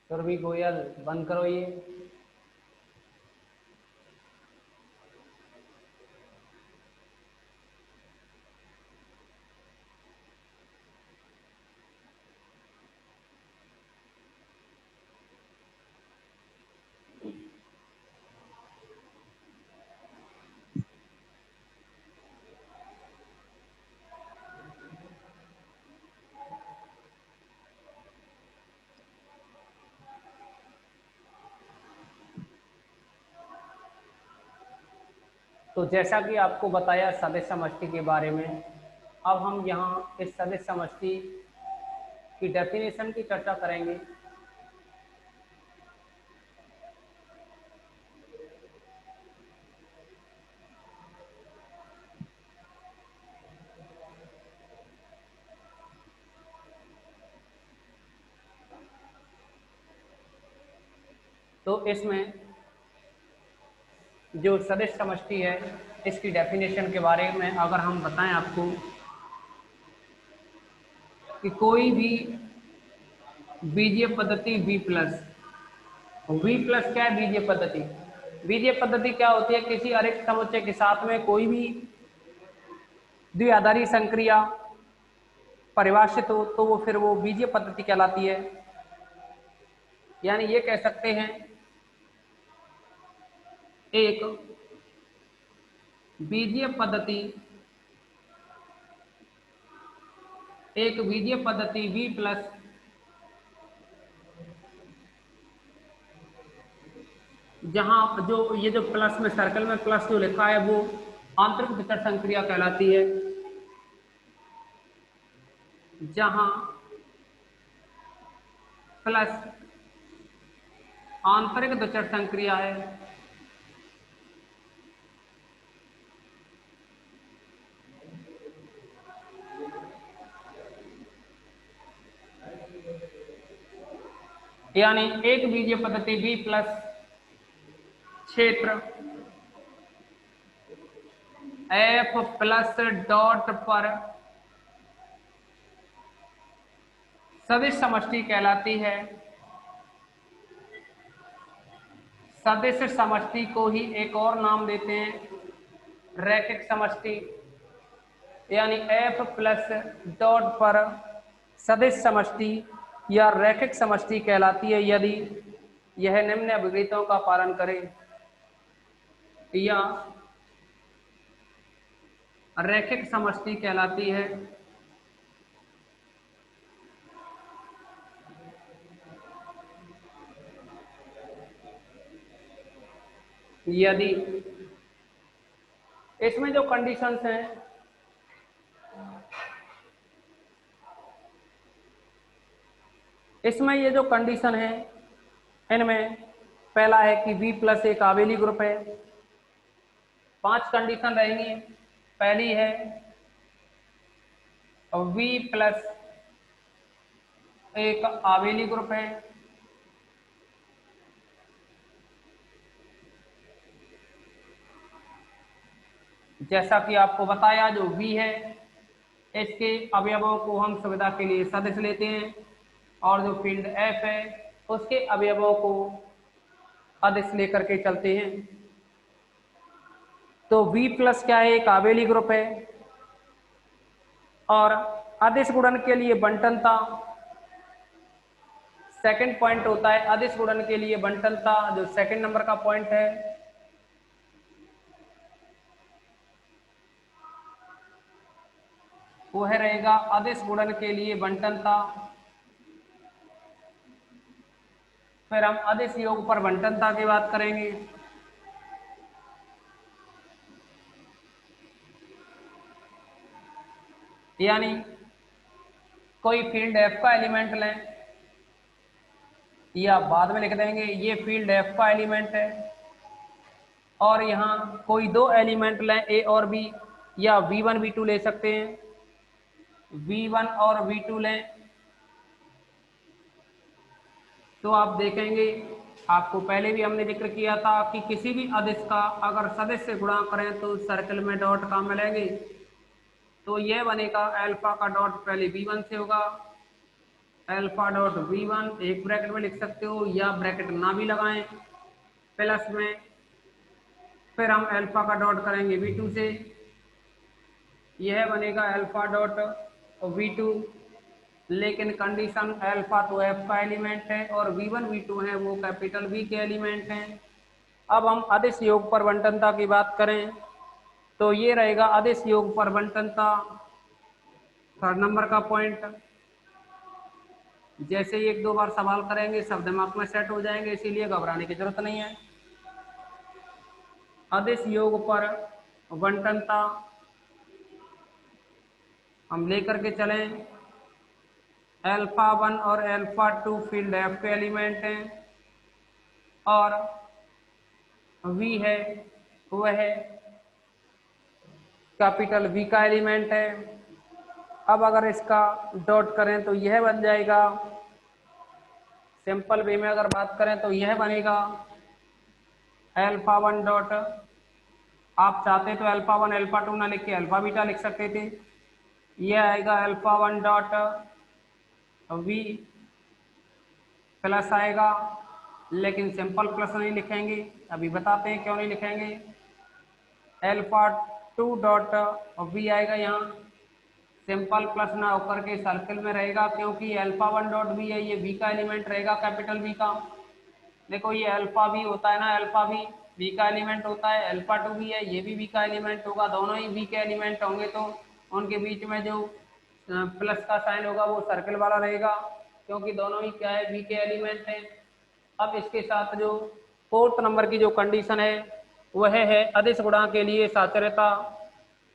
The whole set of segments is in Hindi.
सुरभि गोयल, बंद करो ये। तो जैसा कि आपको बताया सदिश समष्टि के बारे में, अब हम यहाँ इस सदिश समष्टि की डेफिनेशन की चर्चा करेंगे। तो इसमें जो सदिश समष्टि है, इसकी डेफिनेशन के बारे में अगर हम बताएं आपको कि कोई भी बीजीय पद्धति V प्लस क्या है? बीजीय पद्धति। बीजीय पद्धति क्या होती है? किसी अरिक्त समुच्चय के साथ में कोई भी द्विआधारी संक्रिया परिभाषित हो तो वो फिर वो बीजीय पद्धति कहलाती है। यानी ये कह सकते हैं एक बीजीय पद्धति V प्लस जहां जो ये जो प्लस में सर्कल में प्लस जो लिखा है वो आंतरिक वितरण संक्रिया कहलाती है, जहां प्लस आंतरिक वितरण संक्रिया है यानी एक बीजीय पद्धति V प्लस क्षेत्र F प्लस डॉट पर सदिश समष्टि कहलाती है। सदिश समष्टि को ही एक और नाम देते हैं रैखिक समष्टि, यानी F प्लस डॉट पर सदिश समष्टि या रैखिक समष्टि कहलाती है यदि यह निम्न अभिव्यक्तियों का पालन करे, या रैखिक समष्टि कहलाती है यदि इसमें जो कंडीशंस हैं इसमें ये जो कंडीशन है इनमें पहला है कि V प्लस एक आवेली ग्रुप है। 5 कंडीशन रहेंगी। पहली है V प्लस एक आवेली ग्रुप है। जैसा कि आपको बताया जो V है इसके अवयवों को हम सुविधा के लिए सदिश लेते हैं और जो फील्ड F है उसके अवयवों को अदिश लेकर के चलते हैं। तो V प्लस क्या है? एक आवेली ग्रुप है और अदिश गुणन के लिए बंटनता सेकंड पॉइंट होता है। अदिश गुणन के लिए बंटनता जो सेकंड नंबर का पॉइंट है वो है रहेगा अदिश गुणन के लिए बंटनता। फिर हम अदिश योग पर बंटनता की बात करेंगे। यानी कोई फील्ड F का एलिमेंट लें या बाद में लिख देंगे ये फील्ड F का एलिमेंट है और यहाँ कोई दो एलिमेंट लें A और B, या V1 V2 ले सकते हैं। V1 और V2 लें तो आप देखेंगे आपको पहले भी हमने जिक्र किया था कि किसी भी अदिश का अगर सदिश से गुणा करें तो सर्कल में डॉट कहाँ मिलेंगे, तो यह बनेगा अल्फा का डॉट पहले V1 से होगा अल्फा डॉट v1 एक ब्रैकेट में लिख सकते हो या ब्रैकेट ना भी लगाएं प्लस में, फिर हम अल्फा का डॉट करेंगे v2 से, यह बनेगा अल्फा डॉट v2, लेकिन कंडीशन अल्फा तो एफ का एलिमेंट है और v1 v2 है वो कैपिटल V के एलिमेंट हैं। अब हम अदिश योग परिवर्तनता की बात करें तो ये रहेगा अदिश योग परिवर्तनता, थर्ड नंबर का पॉइंट। जैसे ही एक दो बार सवाल करेंगे सब दिमाग में सेट हो जाएंगे, इसीलिए घबराने की जरूरत नहीं है। अदिश योग पर बंटनता हम लेकर के चलें, अल्फा 1 और अल्फा 2 फील्ड एफ के एलिमेंट हैं और V है वह कैपिटल V का एलिमेंट है। अब अगर इसका डॉट करें तो यह बन जाएगा, सिंपल वे में अगर बात करें तो यह बनेगा अल्फा 1 डॉट, आप चाहते तो अल्फा 1 अल्फा 2 ना लिख के अल्फा बीटा लिख सकते थे, यह आएगा अल्फा 1 डॉट V प्लस आएगा, लेकिन सिंपल प्लस नहीं लिखेंगे, अभी बताते हैं क्यों नहीं लिखेंगे। अल्फा 2 डॉट V आएगा यहाँ, सिंपल प्लस ना होकर के सर्किल में रहेगा क्योंकि अल्फा 1 डॉट V है, ये V का एलिमेंट रहेगा कैपिटल V का। देखो ये अल्फा भी होता है ना, अल्फा भी V का एलिमेंट होता है, अल्फा 2 भी है ये भी V का एलिमेंट होगा, दोनों ही V के एलिमेंट होंगे तो उनके बीच में जो प्लस का साइन होगा वो सर्किल वाला रहेगा क्योंकि दोनों ही क्या है V के एलिमेंट हैं। अब इसके साथ जो फोर्थ नंबर की जो कंडीशन है वह है अदिश गुणा के लिए साचर्यता।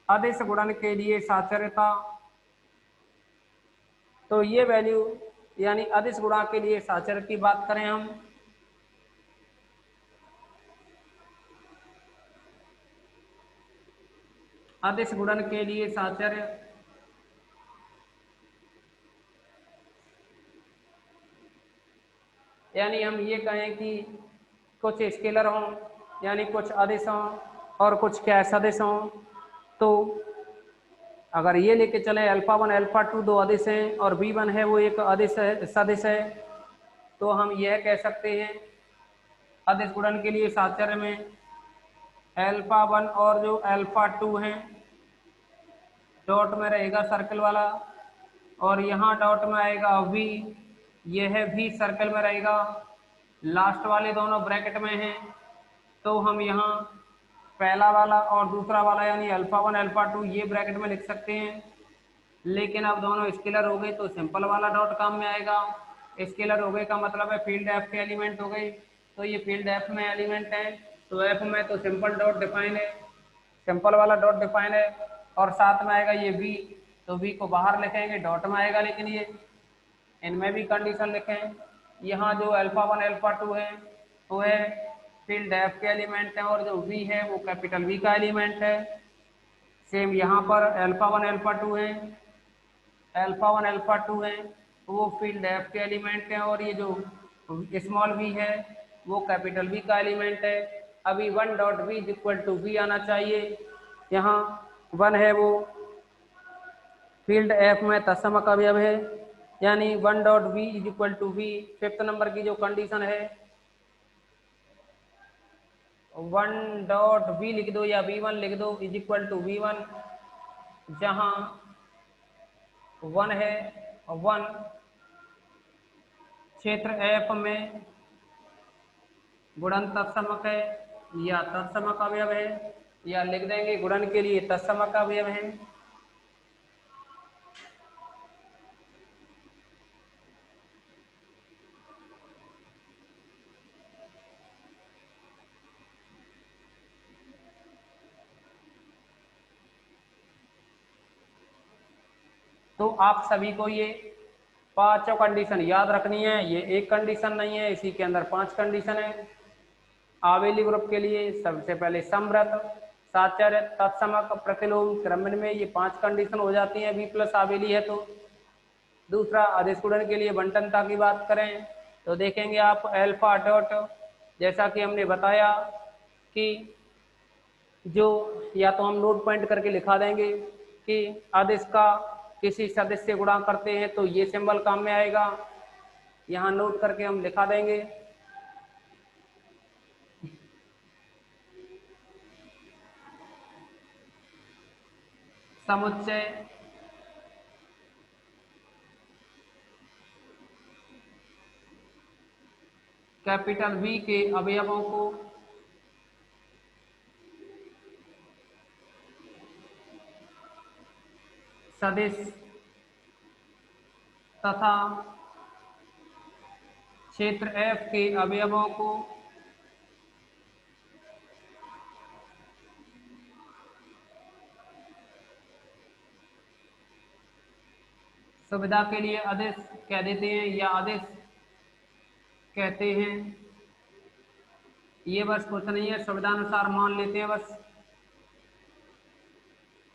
अदिश गुणन के लिए साचर्यता, तो ये वैल्यू यानी अदिश गुणा के लिए साचर्य की बात करें हम, अदिश गुणन के लिए साचर्य यानी हम ये कहें कि कुछ स्केलर हों यानी कुछ अदिश हों और कुछ क्या सदिश हों, तो अगर ये लेके चले अल्फा 1 अल्फा 2 दो अदिश हैं और v1 है वो एक अदिश है सदिश है, तो हम यह कह सकते हैं अदिश गुणन के लिए साचर्य में अल्फा 1 और जो अल्फा 2 हैं डॉट में रहेगा सर्कल वाला और यहाँ डॉट में आएगा v, यह भी सर्कल में रहेगा, लास्ट वाले दोनों ब्रैकेट में हैं, तो हम यहाँ पहला वाला और दूसरा वाला यानी अल्फा 1 अल्फा 2 ये ब्रैकेट में लिख सकते हैं। लेकिन अब दोनों स्केलर हो गए तो सिंपल वाला डॉट काम में आएगा, स्केलर हो गए का मतलब है फील्ड एफ के एलिमेंट हो गए, तो ये फील्ड एफ में एलिमेंट है तो एफ में तो सिंपल डॉट डिफाइन है, सिंपल वाला डॉट डिफाइन है और साथ में आएगा ये वी, तो वी को बाहर लिखेंगे डॉट में आएगा, लेकिन ये इनमें भी कंडीशन लिखें, यहाँ जो अल्फा 1 अल्फा 2 है वो है फील्ड एफ के एलिमेंट है और जो वी है वो कैपिटल वी का एलिमेंट है। सेम यहाँ पर अल्फा 1 अल्फा 2 है, अल्फा 1 अल्फा 2 है वो फील्ड एफ के एलिमेंट है और ये जो स्मॉल वी है वो कैपिटल वी का एलिमेंट है। अभी 1 dot v is equal to v आना चाहिए, यहाँ 1 है वो फील्ड एफ में तत्समक अवयव है यानी 1 dot v is equal to v. Fifth number की जो कंडीशन है 1 डॉट वी लिख दो या v1 लिख दो इज इक्वल टू v1, जहाँ 1 है 1 क्षेत्र एफ में गुणन तत्समक है या तत्समक अवयव है, या लिख देंगे गुणन के लिए तत्समक अवयव है। तो आप सभी को ये पांचों कंडीशन याद रखनी है, ये एक कंडीशन नहीं है, इसी के अंदर 5 कंडीशन है। आवेली ग्रुप के लिए सबसे पहले समव्रत, साचर्य, तत्समक, प्रतिलोम, क्रमण में ये 5 कंडीशन हो जाती हैं V प्लस आवेली है तो। दूसरा अदिश गुणन के लिए बंटनता की बात करें तो देखेंगे आप अल्फा डॉट, जैसा कि हमने बताया कि जो या तो हम नोट पॉइंट करके लिखा देंगे कि अदिश का किसी सदस्य से गुणा करते हैं तो ये सिंबल काम में आएगा। यहाँ नोट करके हम लिखा देंगे। समुच्चय कैपिटल V के अवयवों को सदिश तथा क्षेत्र F के अवयवों को सुविधा के लिए अदिश कह देते हैं या अदिश कहते हैं। ये बस कुछ नहीं है, सुविधानुसार मान लेते हैं बस।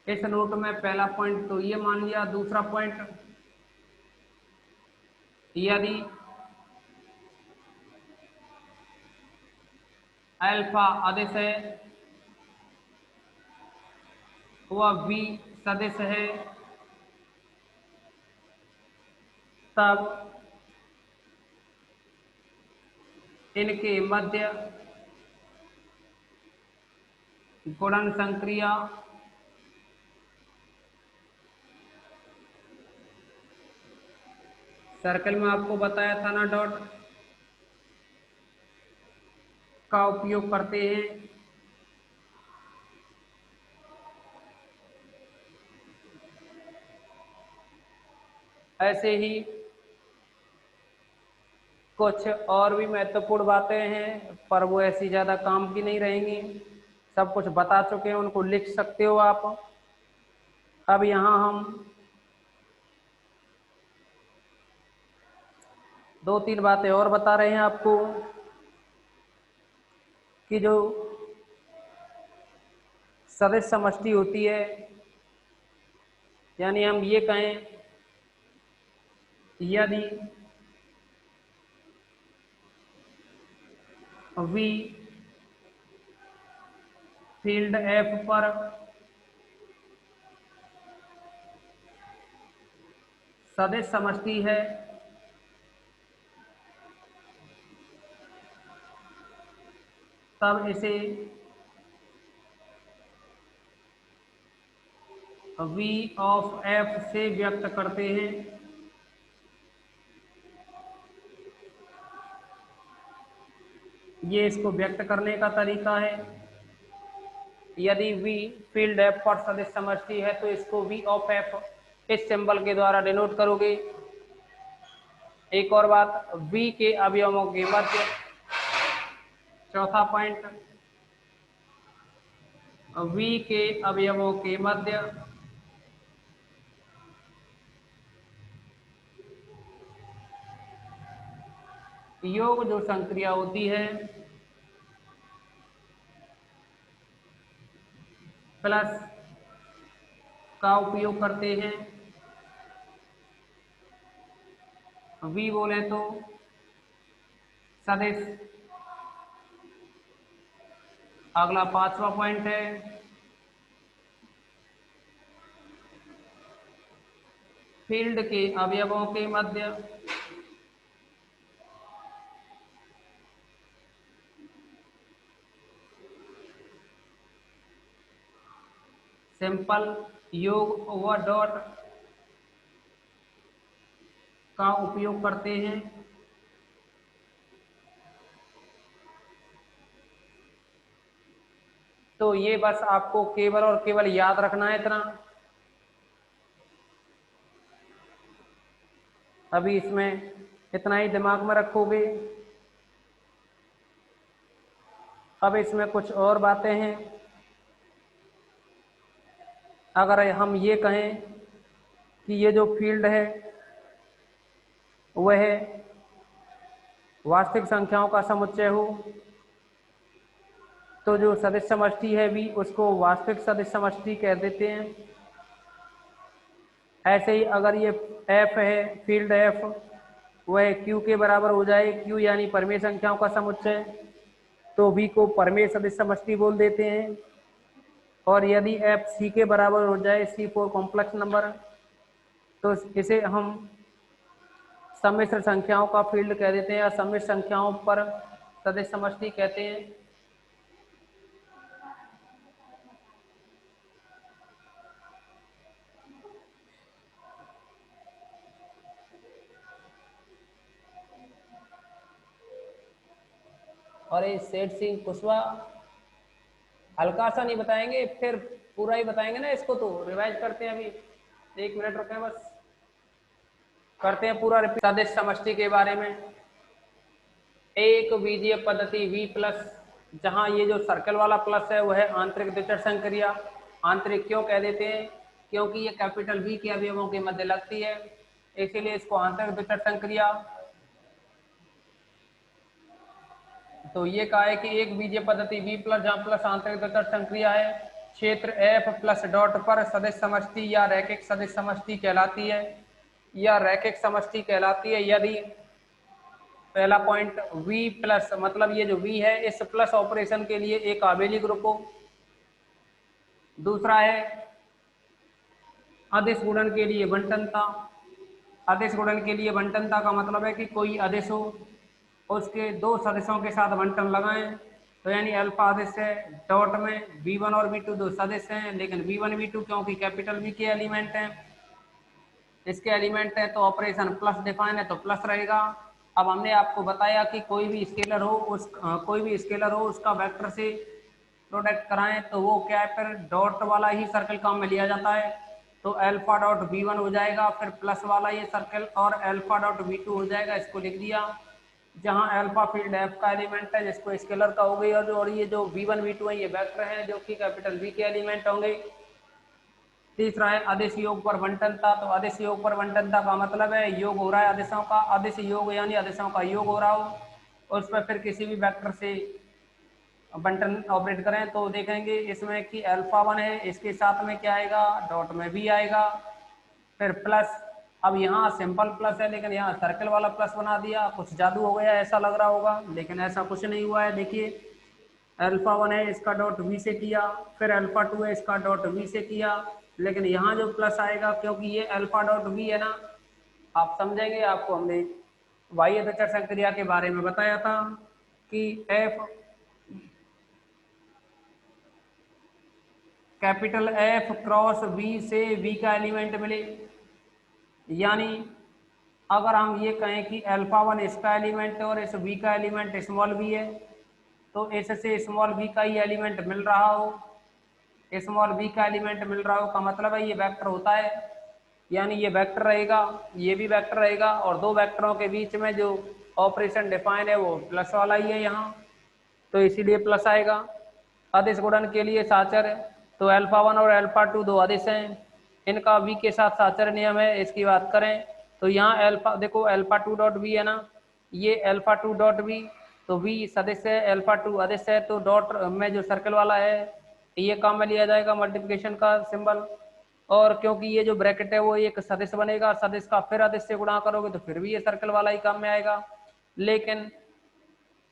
इस नोट में पहला पॉइंट तो ये मान लिया। दूसरा पॉइंट, यदि अल्फा अदिश है वह V सदिश है तब इनके मध्य गुणन संक्रिया सर्कल में आपको बताया था ना डॉट का उपयोग करते हैं। ऐसे ही कुछ और भी महत्वपूर्ण बातें हैं पर वो ऐसी ज़्यादा काम की नहीं रहेंगी, सब कुछ बता चुके हैं, उनको लिख सकते हो आप। अब यहाँ हम 2-3 बातें और बता रहे हैं आपको कि जो सदिश समष्टि होती है, यानी हम ये कहें यदि V फील्ड F पर सदिश समष्टि है तब इसे V ऑफ F से व्यक्त करते हैं। ये इसको व्यक्त करने का तरीका है। यदि V फील्ड F पर सदिश समष्टि है तो इसको V ऑफ F इस सिंबल के द्वारा डिनोट करोगे। एक और बात, V के अवयवों के मध्य, चौथा पॉइंट, V के अवयवों के मध्य योग जो संक्रिया होती है प्लस का उपयोग करते हैं। V बोले तो सदिश। अगला 5वां पॉइंट है फील्ड के अवयवों के मध्य सिंपल योग व डॉट का उपयोग करते हैं। तो ये बस आपको केवल और केवल याद रखना है इतना। अभी इसमें इतना ही दिमाग में रखोगे। अब इसमें कुछ और बातें हैं। अगर हम ये कहें कि ये जो फील्ड है वह वास्तविक संख्याओं का समुच्चय हो तो जो सदिश समष्टि है भी उसको वास्तविक सदिश समष्टि कह देते हैं। ऐसे ही अगर ये F है, फील्ड F, वह Q के बराबर हो जाए, Q यानी परमेय संख्याओं का समुच्चय, तो V को परमेय सदिश समष्टि बोल देते हैं। और यदि F C के बराबर हो जाए, C4 कॉम्प्लेक्स नंबर, तो इसे हम सम्मिश्र संख्याओं का फील्ड कह देते हैं या सम्मिश्र संख्याओं पर सदिश समष्टि कहते हैं। और ये सेठ सिंह कुशवाहा हल्का सा नहीं बताएंगे, फिर पूरा ही बताएंगे ना। इसको तो रिवाइज करते हैं, अभी 1 मिनट रुके बस, करते हैं पूरा रिपीट सदिश समष्टि के बारे में। एक बीजीय पद्धति V प्लस, जहां ये जो सर्कल वाला प्लस है वह है आंतरिक द्विचर संक्रिया। आंतरिक क्यों कह देते हैं? क्योंकि ये कैपिटल V के अवयवों के मध्य लगती है, इसीलिए इसको आंतरिक द्विचर संक्रिया। तो ये कहा है कि एक बीजीय पद्धति V प्लस जहां प्लस आंतरिक द्विचर संक्रिया है, क्षेत्र F प्लस डॉट पर सदिश समष्टि या रैखिक सदिश समष्टि कहलाती है, या रैखिक समष्टि कहलाती है यदि पहला पॉइंट V प्लस, मतलब ये जो V है इस प्लस ऑपरेशन के लिए एक आबेली ग्रुप हो। दूसरा है अदिश गुणन के लिए बंटनता। अदिश गुणन के लिए बंटनता का मतलब है कि कोई अदिश हो, उसके दो सदिशों के साथ बंटन लगाएं। तो यानी अल्फा अदिश है, डॉट में V1 और V2 दो सदिश हैं, लेकिन V1 V2 क्योंकि कैपिटल V के एलिमेंट हैं, इसके एलिमेंट है तो ऑपरेशन प्लस डिफाइन है तो प्लस रहेगा। अब हमने आपको बताया कि कोई भी स्केलर हो उसका वेक्टर से प्रोडक्ट कराएं तो वो क्या है, फिर डॉट वाला ही सर्कल काम में लिया जाता है। तो अल्फा डॉट V1 हो जाएगा, फिर प्लस वाला ये सर्कल, और अल्फा डॉट V2 हो जाएगा। इसको लिख दिया, जहां अल्फा फील्ड F का एलिमेंट है जिसको स्केलर का हो गई, और ये जो V1 V2 है ये वेक्टर है जो कि कैपिटल V के एलिमेंट होंगे। तीसरा है अदिश योग पर बंटनता। तो अदिश योग पर बंटनता का मतलब है योग हो रहा है अदिशों का, अदिश योग यानी अदिशों का योग हो रहा हो, उस पर फिर किसी भी वेक्टर से बंटन ऑपरेट करें तो देखेंगे इसमें कि अल्फा 1 है, इसके साथ में क्या आएगा, डॉट में भी आएगा, फिर प्लस। अब यहाँ सिंपल प्लस है लेकिन यहाँ सर्कल वाला प्लस बना दिया, कुछ जादू हो गया ऐसा लग रहा होगा, लेकिन ऐसा कुछ नहीं हुआ है। देखिए अल्फा 1 है इसका डॉट V से किया, फिर अल्फा 2 है इसका डॉट V से किया, लेकिन यहाँ जो प्लस आएगा क्योंकि ये अल्फा डॉट V है ना, आप समझेंगे। आपको हमने बाह्य द्विचर संक्रिया के बारे में बताया था कि F capital F cross V से V का एलिमेंट मिले, यानी अगर हम ये कहें कि अल्फा 1 इसका एलिमेंट है और इस V का एलिमेंट स्मॉल v है, तो इससे स्मॉल v का ही एलिमेंट मिल रहा हो, स्मॉल v का एलिमेंट मिल रहा हो का मतलब है ये वेक्टर होता है, यानी ये वेक्टर रहेगा, ये भी वेक्टर रहेगा, और दो वेक्टरों के बीच में जो ऑपरेशन डिफाइन है वो प्लस वाला ही है यहाँ, तो इसीलिए प्लस आएगा। अदिश गुणन के लिए साचर, तो अल्फा 1 और अल्फा 2 दो अदिश हैं, इनका v के साथ साचर नियम है। इसकी बात करें तो यहाँ अल्फा, देखो अल्फा 2 डॉट v है ना, ये अल्फा 2 डॉट v, तो v सदिश है, अल्फा 2 अदिश है, तो डॉट में जो सर्कल वाला है ये काम में लिया जाएगा मल्टीप्लिकेशन का सिंबल, और क्योंकि ये जो ब्रैकेट है वो एक सदिश बनेगा, सदिश का फिर अदिश से गुणा करोगे तो फिर भी ये सर्कल वाला ही काम में आएगा। लेकिन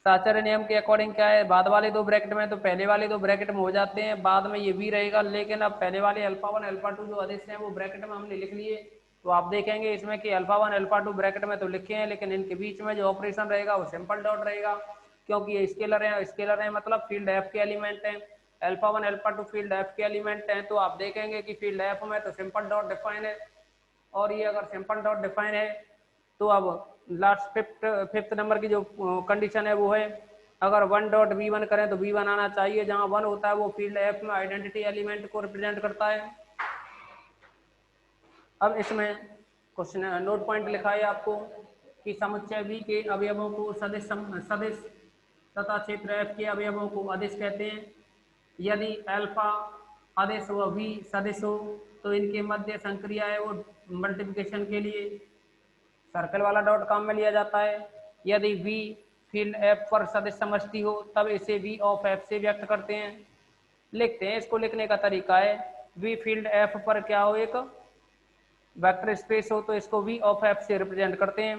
साचर्य नियम के अकॉर्डिंग क्या है, बाद वाले दो ब्रैकेट में तो पहले वाले दो ब्रैकेट में हो जाते हैं, बाद में ये भी रहेगा, लेकिन अब पहले वाले अल्फा 1 अल्फा 2 जो अदिश हैं वो ब्रैकेट में हमने लिख लिए, तो आप देखेंगे इसमें कि अल्फा 1 अल्फा 2 ब्रैकेट में तो लिखे हैं, लेकिन इनके बीच में जो ऑपरेशन रहेगा वो सिंपल डॉट रहेगा, क्योंकि ये स्केलर है मतलब फील्ड एफ के एलिमेंट है। अल्फा 1 अल्फा 2 फील्ड एफ के एलिमेंट है, तो आप देखेंगे कि फील्ड एफ में तो सिंपल डॉट डिफाइन है, और ये अगर सिंपल डॉट डिफाइन है तो अब लास्ट फिफ्थ नंबर की जो कंडीशन है वो है, अगर 1 डॉट V1 करें तो V1 आना चाहिए, जहां 1 होता है वो फील्ड एफ में आइडेंटिटी एलिमेंट को रिप्रेजेंट करता है। अब इसमें कुछ नोट पॉइंट लिखा है आपको कि समुच्चय V के अवयवों को सदिश तथा क्षेत्र F के अवयवों को अदिश कहते हैं। यदि अल्फा अदिश व V सदिश हो तो इनके मध्य संक्रिया है वो मल्टीप्लिकेशन के लिए सर्कल वाला डॉट काम में लिया जाता है। यदि V फील्ड F पर सदिश समष्टि हो तब इसे V ऑफ F से व्यक्त करते हैं, लिखते हैं। इसको लिखने का तरीका है, V फील्ड F पर क्या हो, एक वेक्टर स्पेस हो तो इसको V ऑफ F से रिप्रेजेंट करते हैं।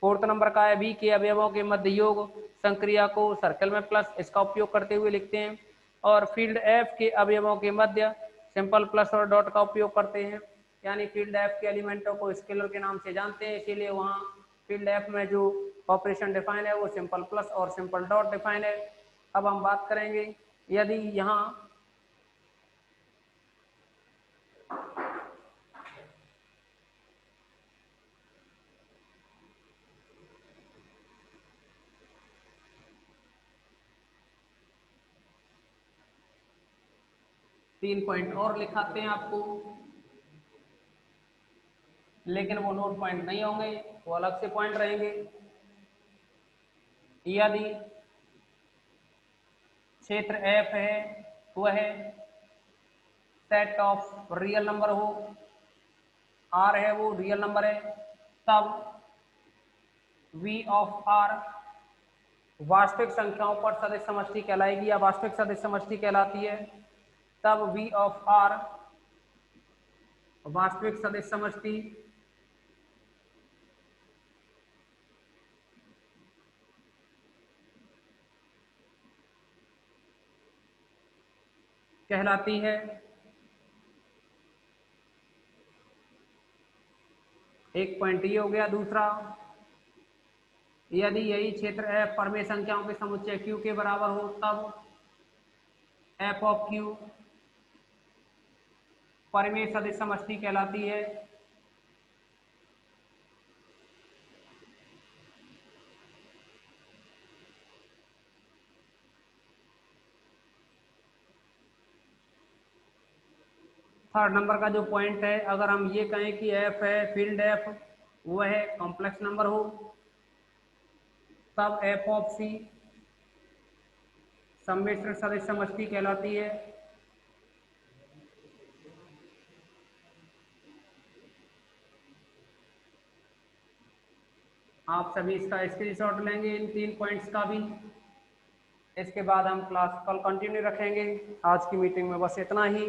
फोर्थ नंबर का है V के अवयवों के मध्य योग संक्रिया को सर्कल में प्लस इसका उपयोग करते हुए लिखते हैं, और फील्ड F के अवयवों के मध्य सिंपल प्लस और डॉट का उपयोग करते हैं। यानी फील्ड एफ के एलिमेंटों को स्केलर के नाम से जानते हैं, इसीलिए वहाँ फील्ड एफ में जो ऑपरेशन डिफाइन है वो सिंपल प्लस और सिंपल डॉट डिफाइन है। अब हम बात करेंगे यदि यहाँ तीन पॉइंट और लिखाते हैं आपको, लेकिन वो नोट पॉइंट नहीं होंगे, वो अलग से पॉइंट रहेंगे। यदि क्षेत्र एफ है वह सेट ऑफ रियल नंबर हो, आर है वो रियल नंबर है, तब वी ऑफ आर वास्तविक संख्याओं पर सदिश समष्टि कहलाएगी या वास्तविक सदिश समष्टि कहलाती है। तब वी ऑफ आर वास्तविक सदिश समष्टि कहलाती है। एक पॉइंट ये हो गया। दूसरा, यदि यही क्षेत्र एफ परमेय संख्याओं के समुच्चय क्यू के बराबर हो, तब एफ ऑफ क्यू परमेय सदिश समष्टि कहलाती है। थर्ड नंबर का जो पॉइंट है, अगर हम ये कहें कि एफ है फील्ड एफ वह कॉम्प्लेक्स नंबर हो, तब एफ ऑफ सी सम्मिश्र सदिश समष्टि कहलाती है। आप सभी इसका स्क्रीनशॉट लेंगे इन तीन पॉइंट्स का भी। इसके बाद हम क्लास कल कंटिन्यू रखेंगे। आज की मीटिंग में बस इतना ही।